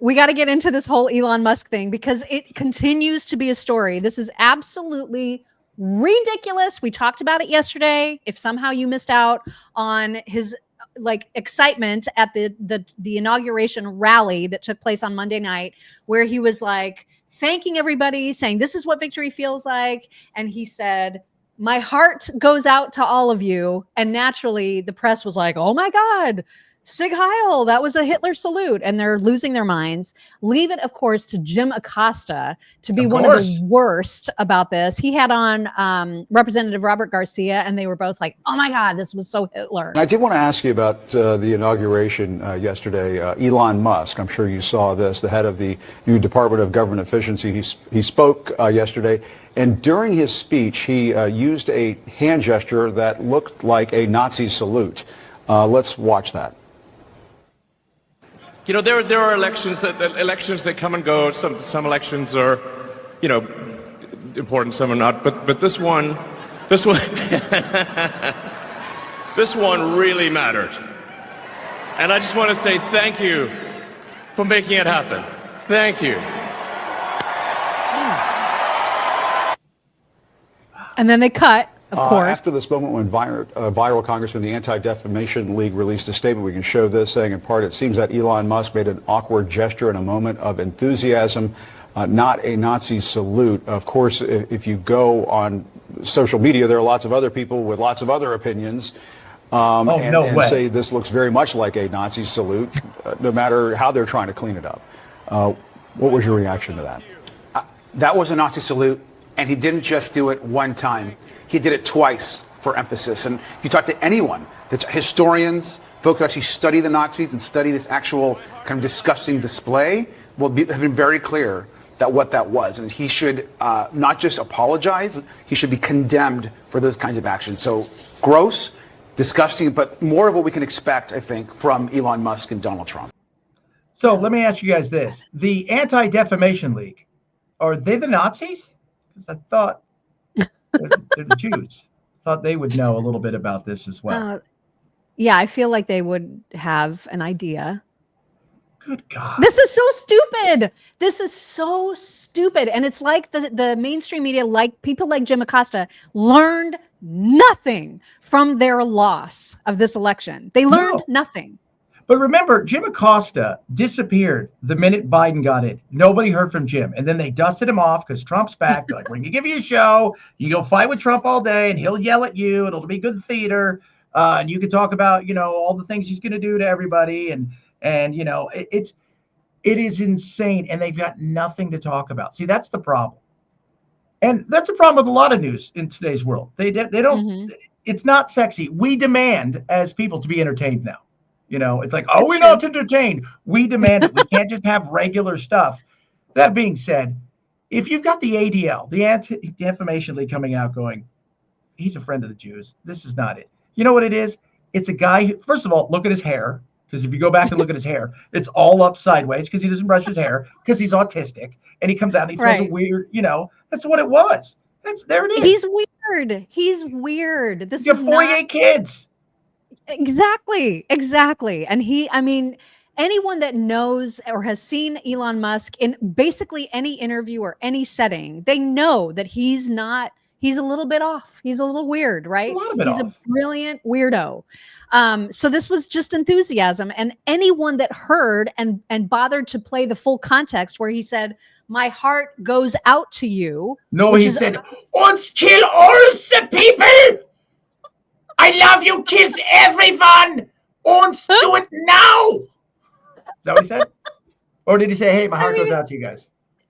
we got to get into this whole Elon Musk thing because it continues to be a story. This is absolutely ridiculous. We talked about it yesterday. If somehow you missed out on his like excitement at the inauguration rally that took place on Monday night, where he was like thanking everybody, saying this is what victory feels like, and he said, "My heart goes out to all of you," and naturally the press was like, "Oh my God, Sig Heil, that was a Hitler salute," and they're losing their minds. Leave it, of course, to Jim Acosta to be one of the worst about this. He had on Representative Robert Garcia, and they were both like, "Oh my God, this was so Hitler." I did want to ask you about the inauguration yesterday. Elon Musk, I'm sure you saw this, the head of the new Department of Government Efficiency. He spoke yesterday, and during his speech, he used a hand gesture that looked like a Nazi salute. Let's watch that. You know, there are elections that come and go. Some elections are, you know, important. Some are not. But this one, this one really mattered. And I just want to say thank you for making it happen. Thank you. And then they cut. Of course. After this moment when viral Congressman, the Anti-Defamation League released a statement, we can show this, saying in part, it seems that Elon Musk made an awkward gesture in a moment of enthusiasm, not a Nazi salute. Of course, if you go on social media, there are lots of other people with lots of other opinions and say this looks very much like a Nazi salute, no matter how they're trying to clean it up. What was your reaction to that? That was a Nazi salute, and he didn't just do it one time. He did it twice for emphasis. And if you talk to anyone, historians, folks who actually study the Nazis and study this actual kind of disgusting display, have been very clear that what that was. And he should not just apologize, he should be condemned for those kinds of actions. So gross, disgusting, but more of what we can expect, I think, from Elon Musk and Donald Trump. So let me ask you guys this. The Anti-Defamation League, are they the Nazis? Because I thought they're the Jews. Thought they would know a little bit about this as well. Yeah, I feel like they would have an idea. Good God. This is so stupid. This is so stupid. And it's like the mainstream media, like people like Jim Acosta, learned nothing from their loss of this election. They learned nothing. But remember, Jim Acosta disappeared the minute Biden got in. Nobody heard from Jim. And then they dusted him off because Trump's back. They're like, we're going to give you a show. You go fight with Trump all day and he'll yell at you. It'll be good theater. And you can talk about, you know, all the things he's going to do to everybody. And you know, it is insane. And they've got nothing to talk about. See, that's the problem. And that's a problem with a lot of news in today's world. They don't, it's not sexy. We demand as people to be entertained now. You know, it's like, oh, we're not entertained. We demand it. We can't just have regular stuff. That being said, if you've got the ADL, the Anti-Defamation League coming out going, he's a friend of the Jews. This is not it. You know what it is? It's a guy who, first of all, look at his hair. Because if you go back and look at his hair, it's all up sideways because he doesn't brush his hair because he's autistic. And he comes out and he throws a weird, you know, that's what it was. There it is. He's weird. He's weird. This is 48 kids. Exactly. And I mean, anyone that knows or has seen Elon Musk in basically any interview or any setting, they know that he's a little bit off. He's a little weird, right? He's a brilliant weirdo. So this was just enthusiasm. And anyone that heard and bothered to play the full context where he said, my heart goes out to you. No, he said, uns kill all the people. I love you, kids, everyone. Uns do it now. Is that what he said? Or did he say, hey, my heart goes out to you guys?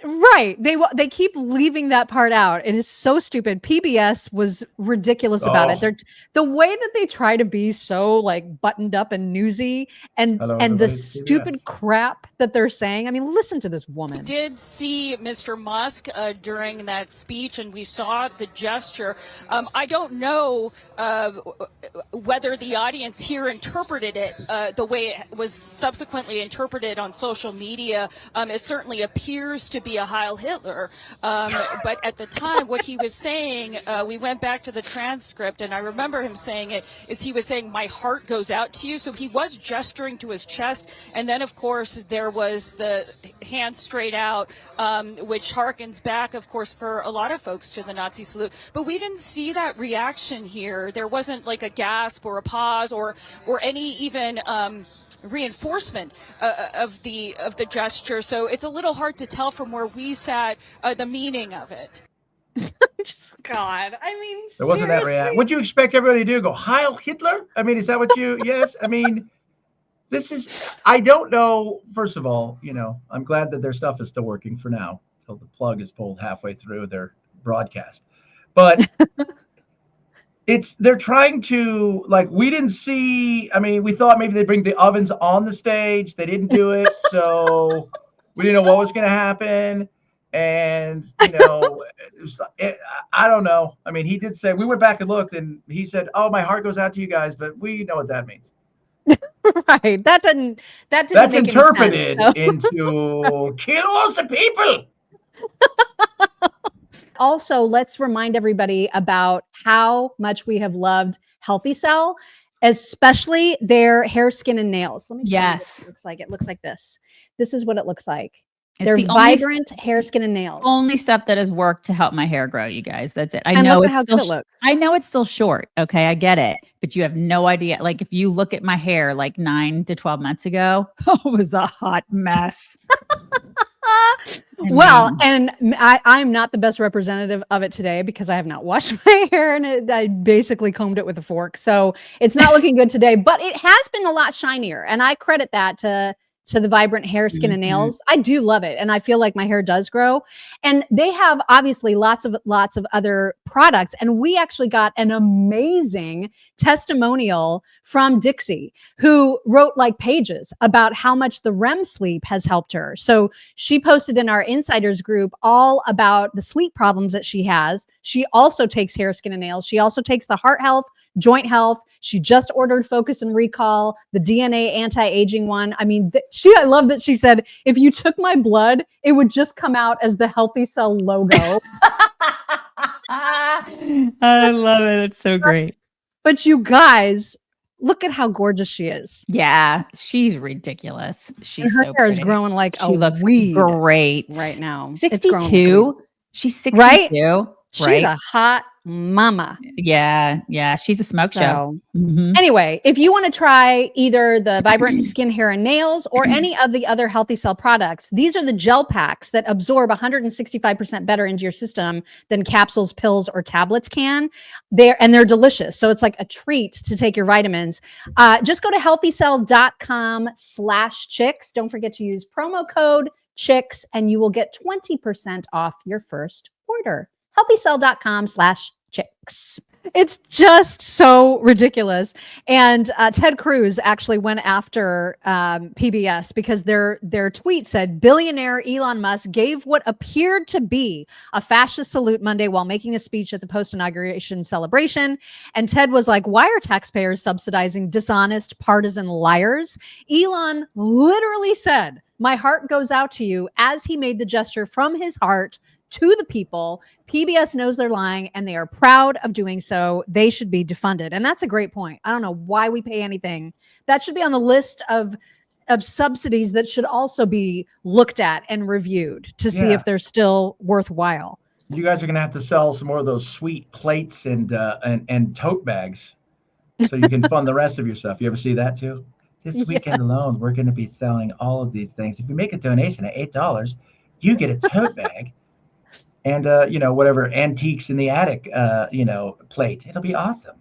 Right. They keep leaving that part out. It is so stupid. PBS was ridiculous about it. The way that they try to be so like buttoned up and newsy and the stupid crap that they're saying. I mean, listen to this woman. We did see Mr. Musk during that speech, and we saw the gesture. I don't know whether the audience here interpreted it the way it was subsequently interpreted on social media. It certainly appears to be a high Heil Hitler. But at the time, what he was saying, we went back to the transcript, and I remember him saying it, is he was saying, my heart goes out to you. So he was gesturing to his chest. And then, of course, there was the hand straight out, which harkens back, of course, for a lot of folks to the Nazi salute. But we didn't see that reaction here. There wasn't like a gasp or a pause or any even reinforcement of the gesture. So it's a little hard to tell from where we sat the meaning of it. God, I mean, there wasn't that reaction. What'd you expect everybody to do? Go Heil Hitler? I mean, is that what you? Yes. I mean, this is. I don't know. First of all, I'm glad that their stuff is still working for now until the plug is pulled halfway through their broadcast. But they're trying to, like, we didn't see. I mean, we thought maybe they'd bring the ovens on the stage. They didn't do it, so we didn't know what was going to happen. And I don't know. I mean, he did say, we went back and looked, and he said, "Oh, my heart goes out to you guys," but we know what that means. Right. That's interpreted into kill all the people. Also, let's remind everybody about how much we have loved Healthy Cell, especially their hair, skin, and nails. Let me show you what it looks like. It looks like this. This is what it looks like. They're vibrant hair, skin, and nails. Only stuff that has worked to help my hair grow, you guys. That's it. I know it's still it looks. I know it's still short. Okay, I get it, but you have no idea. Like, if you look at my hair like 9 to 12 months ago, it was a hot mess. Well, and I'm not the best representative of it today because I have not washed my hair, and I basically combed it with a fork. So it's not looking good today, but it has been a lot shinier. And I credit that to the vibrant hair, skin, and nails. I do love it. And I feel like my hair does grow. And they have obviously lots of other products. And we actually got an amazing testimonial from Dixie, who wrote like pages about how much the REM sleep has helped her. So she posted in our insiders group all about the sleep problems that she has. She also takes hair, skin, and nails. She also takes the heart health, joint health. She just ordered Focus and Recall, the DNA anti-aging one. I mean, I love that she said, if you took my blood, it would just come out as the Healthy Cell logo. I love it. It's so great. But you guys, look at how gorgeous she is. Yeah, she's ridiculous. She's her so hair pretty. is growing like she looks weed great right now. 62. She's 62. Right? She's a hot mama. Yeah. She's a smoke show. Anyway, if you want to try either the Vibrant Skin, Hair, and Nails or any of the other Healthy Cell products, these are the gel packs that absorb 165% better into your system than capsules, pills, or tablets can. They're delicious. So it's like a treat to take your vitamins. Just go to healthycell.com/chicks. Don't forget to use promo code chicks and you will get 20% off your first order. healthycell.com/chicks. It's just so ridiculous. And Ted Cruz actually went after PBS because their tweet said, billionaire Elon Musk gave what appeared to be a fascist salute Monday while making a speech at the post-inauguration celebration. And Ted was like, why are taxpayers subsidizing dishonest partisan liars? Elon literally said, my heart goes out to you, as he made the gesture from his heart to the people. PBS knows they're lying and they are proud of doing so. They should be defunded. And that's a great point. I don't know why we pay anything. That should be on the list of subsidies that should also be looked at and reviewed to see if they're still worthwhile. You guys are going to have to sell some more of those sweet plates and tote bags so you can fund the rest of your stuff. You ever see that too? This weekend alone, we're going to be selling all of these things. If you make a donation at $8, you get a tote bag. And, whatever antiques in the attic, plate. It'll be awesome.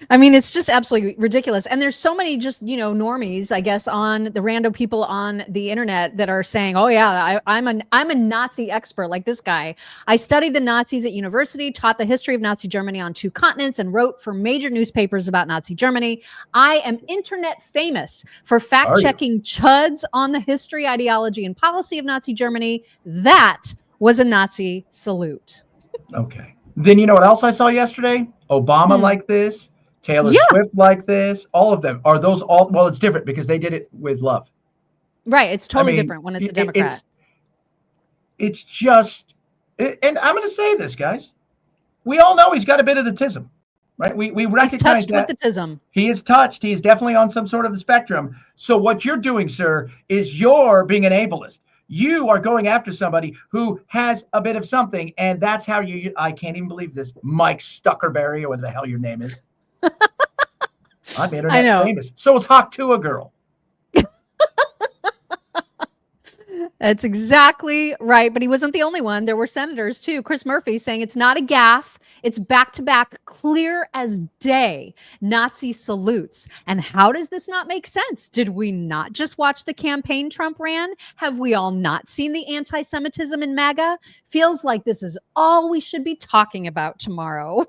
I mean, it's just absolutely ridiculous. And there's so many just, normies, I guess, on the random people on the internet that are saying, oh, yeah, I'm a Nazi expert like this guy. I studied the Nazis at university, taught the history of Nazi Germany on 2 continents, and wrote for major newspapers about Nazi Germany. I am internet famous for fact-checking chuds on the history, ideology, and policy of Nazi Germany. That was a Nazi salute. Okay. Then you know what else I saw yesterday? Obama like this, Taylor Swift like this, all of them. Are those all? Well, it's different because they did it with love. Right. It's totally different when it's a Democrat. it's just, and I'm going to say this, guys. We all know he's got a bit of the tism, right? We recognize He's touched that. with the tism. He is touched. He is definitely on some sort of the spectrum. So what you're doing, sir, is you're being an ableist. You are going after somebody who has a bit of something, and that's how you, I can't even believe this, Mike Stuckerberry, or what the hell your name is. I'm internet famous. So is Hawk Tua Girl. That's exactly right. But he wasn't the only one. There were senators too. Chris Murphy saying it's not a gaffe. It's back to back, clear as day, Nazi salutes. And how does this not make sense? Did we not just watch the campaign Trump ran? Have we all not seen the anti-Semitism in MAGA? Feels like this is all we should be talking about tomorrow.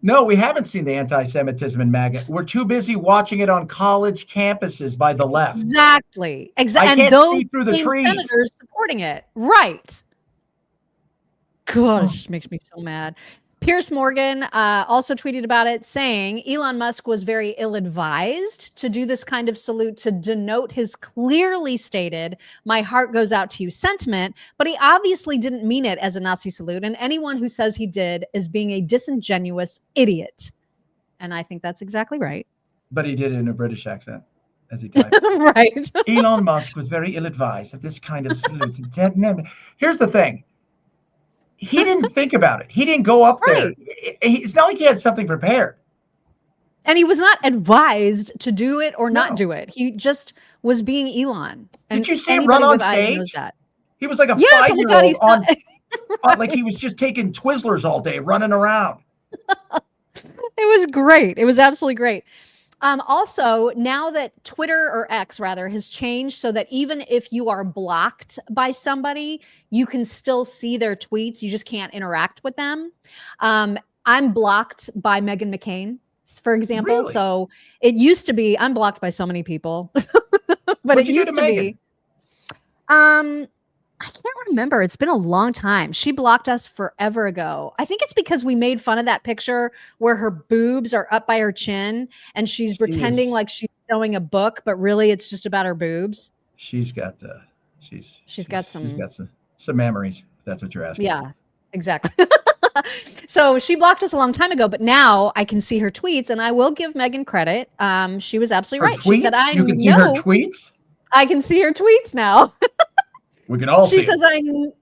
No, we haven't seen the anti-Semitism in MAGA. We're too busy watching it on college campuses by the left. Exactly. I And can't those see through the same trees. senators supporting it. Right. God, it just makes me so mad. Pierce Morgan also tweeted about it, saying Elon Musk was very ill-advised to do this kind of salute to denote his clearly stated "my heart goes out to you" sentiment, but he obviously didn't mean it as a Nazi salute, and anyone who says he did is being a disingenuous idiot. And I think that's exactly right. But he did it in a British accent, as he typed. Right. Elon Musk was very ill-advised of this kind of salute to dead men. Here's the thing. He didn't think about it. He didn't go up there. It's not like he had something prepared. And he was not advised to do it or not do it. He just was being Elon. And did you see him run on stage? Knows that. He was like a Yes, 5-year-old on, right. like he was just taking Twizzlers all day, running around. It was great. It was absolutely great. Also, now that Twitter, or X rather, has changed so that even if you are blocked by somebody, you can still see their tweets. You just can't interact with them. I'm blocked by Meghan McCain, for example. Really? So it used to be, I'm blocked by so many people, but it used to be. I can't remember. It's been a long time. She blocked us forever ago. I think it's because we made fun of that picture where her boobs are up by her chin and she's pretending like she's showing a book, but really it's just about her boobs. She's got some memories. If that's what you're asking. Yeah, exactly. So she blocked us a long time ago, but now I can see her tweets, and I will give Meghan credit. She was absolutely right. Tweets? She said, "You can see her tweets." I can see her tweets now. We can all see. She says,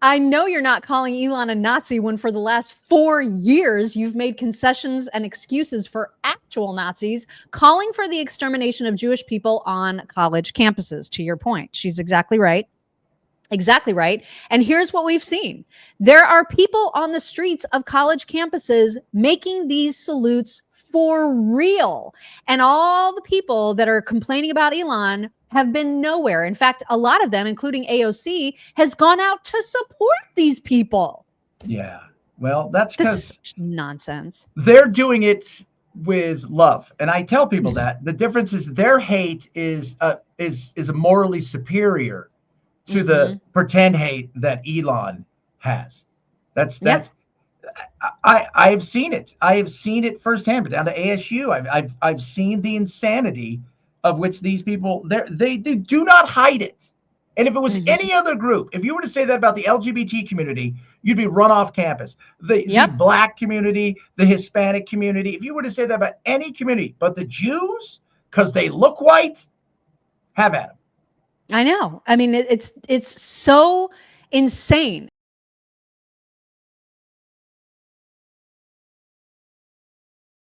I know you're not calling Elon a Nazi when for the last 4 years you've made concessions and excuses for actual Nazis, calling for the extermination of Jewish people on college campuses. To your point, she's exactly right. Exactly right. And here's what we've seen. There are people on the streets of college campuses making these salutes for real. And all the people that are complaining about Elon have been nowhere. In fact, a lot of them, including AOC, has gone out to support these people. Yeah. Well, that's because nonsense. They're doing it with love. And I tell people that the difference is their hate is morally superior to the pretend hate that Elon has. That's I've seen it. I have seen it firsthand. But down to ASU, I've seen the insanity of which these people they do not hide it. And if it was any other group, if you were to say that about the LGBT community, you'd be run off campus. The Black community, the Hispanic community, if you were to say that about any community, but the Jews, because they look white, have at them. I know. I mean, it's so insane.